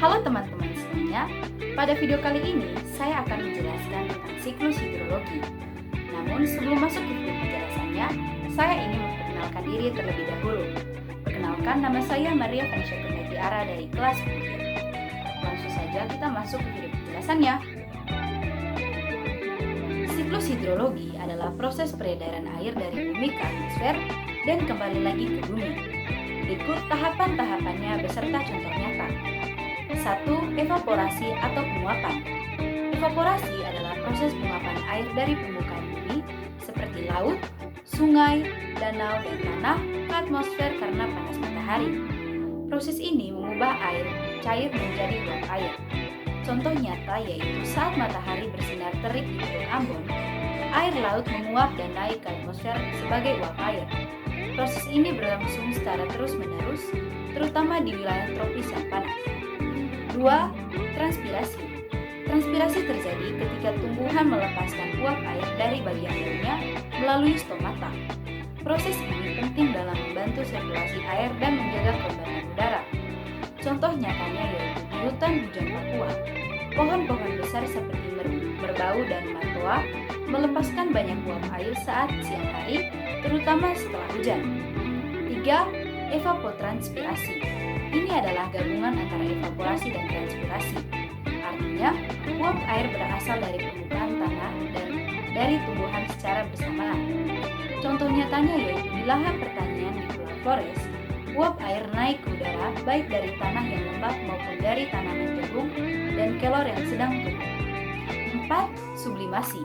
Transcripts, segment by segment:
Halo teman-teman semuanya, pada video kali ini saya akan menjelaskan tentang siklus hidrologi. Namun sebelum masuk ke video penjelasannya, saya ingin memperkenalkan diri terlebih dahulu. Perkenalkan, nama saya Maria Vanisha Tiara dari kelas 10. Langsung saja kita masuk ke video penjelasannya. Siklus hidrologi adalah proses peredaran air dari bumi ke atmosfer dan kembali lagi ke bumi. Berikut tahapan-tahapannya beserta contoh nyata. 1. Evaporasi atau penguapan. Evaporasi adalah proses penguapan air dari permukaan bumi seperti laut, sungai, danau, dan tanah ke atmosfer karena panas matahari. Proses ini mengubah air cair menjadi uap air. Contoh nyata yaitu saat matahari bersinar terik di Gunung Ambon, air laut menguap dan naik ke atmosfer sebagai uap air. Proses ini berlangsung secara terus-menerus, terutama di wilayah tropis yang panas. 2. Transpirasi. Transpirasi terjadi ketika tumbuhan melepaskan uap air dari bagian daunnya melalui stomata. Proses ini penting dalam membantu sirkulasi air dan menjaga kelembapan udara. Contoh nyatanya yaitu di hutan hujan Papua. Pohon-pohon besar seperti merbau dan matoa melepaskan banyak uap air saat siang hari, terutama setelah hujan. 3. Evapotranspirasi. Ini adalah gabungan antara evaporasi dan transpirasi. Artinya, uap air berasal dari permukaan tanah dan dari tumbuhan secara bersamaan. Contoh nyatanya yaitu di lahan pertanian di Pulau Flores, uap air naik ke udara baik dari tanah yang lembab maupun dari tanaman jagung dan kelor yang sedang tumbuh. 4. Sublimasi.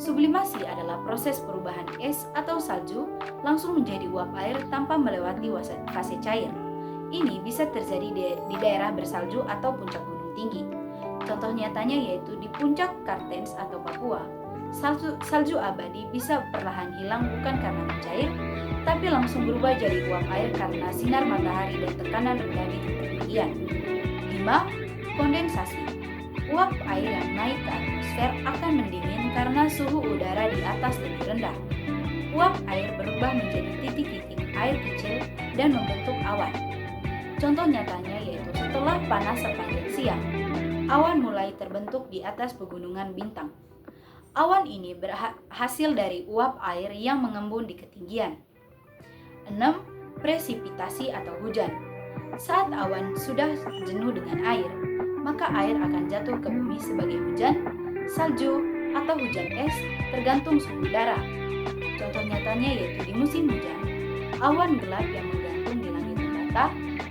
Sublimasi adalah proses perubahan es atau salju langsung menjadi uap air tanpa melewati fase cair. Ini bisa terjadi di daerah bersalju atau puncak gunung tinggi. Contoh nyatanya yaitu di puncak Kartens atau Papua. Salju abadi bisa perlahan hilang bukan karena mencair, tapi langsung berubah jadi uap air karena sinar matahari dan tekanan rendah di ketinggian. 5. Kondensasi. Uap air yang naik ke atmosfer akan mendingin karena suhu udara di atas lebih rendah. Uap air berubah menjadi titik-titik air kecil dan membentuk awan. Contoh nyatanya yaitu setelah panas sepanjang siang, awan mulai terbentuk di atas pegunungan bintang. Awan ini berhasil dari uap air yang mengembun di ketinggian. 6. Presipitasi atau hujan. Saat awan sudah jenuh dengan air, maka air akan jatuh ke bumi sebagai hujan, salju, atau hujan es tergantung suhu udara. Contoh nyatanya yaitu di musim hujan, awan gelap yang menggantung di langit Jakarta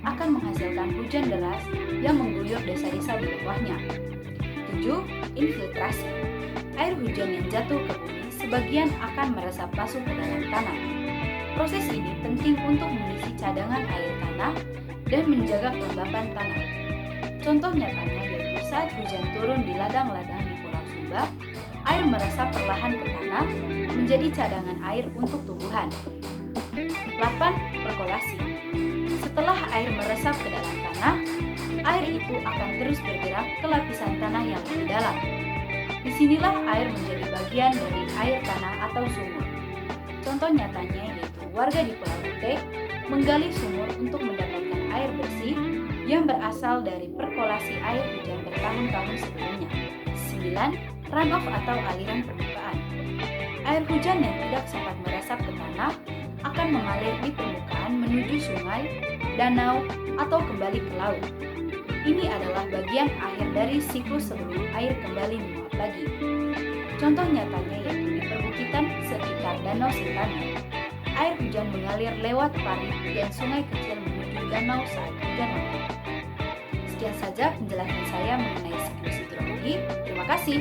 akan menghasilkan hujan deras yang mengguyur desa-desa di bawahnya. 7. Infiltrasi. Air hujan yang jatuh ke bumi sebagian akan meresap masuk ke dalam tanah. Proses ini penting untuk mengisi cadangan air tanah dan menjaga kelembapan tanah. Contoh nyatanya yaitu saat hujan turun di ladang-ladang di Pulau Sumba, air meresap perlahan ke tanah menjadi cadangan air untuk tumbuhan. 8. Perkolasi. Setelah air meresap ke dalam tanah, air itu akan terus bergerak ke lapisan tanah yang lebih dalam. Disinilah air menjadi bagian dari air tanah atau sumur. Contoh nyatanya yaitu warga di Pulau Rote menggali sumur untuk mendapatkan air bersih yang berasal dari perkolasi air hujan bertahun-tahun sebelumnya. 9. Runoff atau aliran permukaan. Air hujan yang tidak sempat meresap ke tanah akan mengalir di permukaan menuju sungai, danau, atau kembali ke laut. Ini adalah bagian akhir dari siklus sebelum air kembali menguap lagi. Contoh nyatanya yaitu di perbukitan sekitar Danau Sentani, air hujan mengalir lewat parit dan sungai kecil menuju danau saat hujan lebat. Sekian saja penjelasan saya mengenai siklus hidrologi. Terima kasih.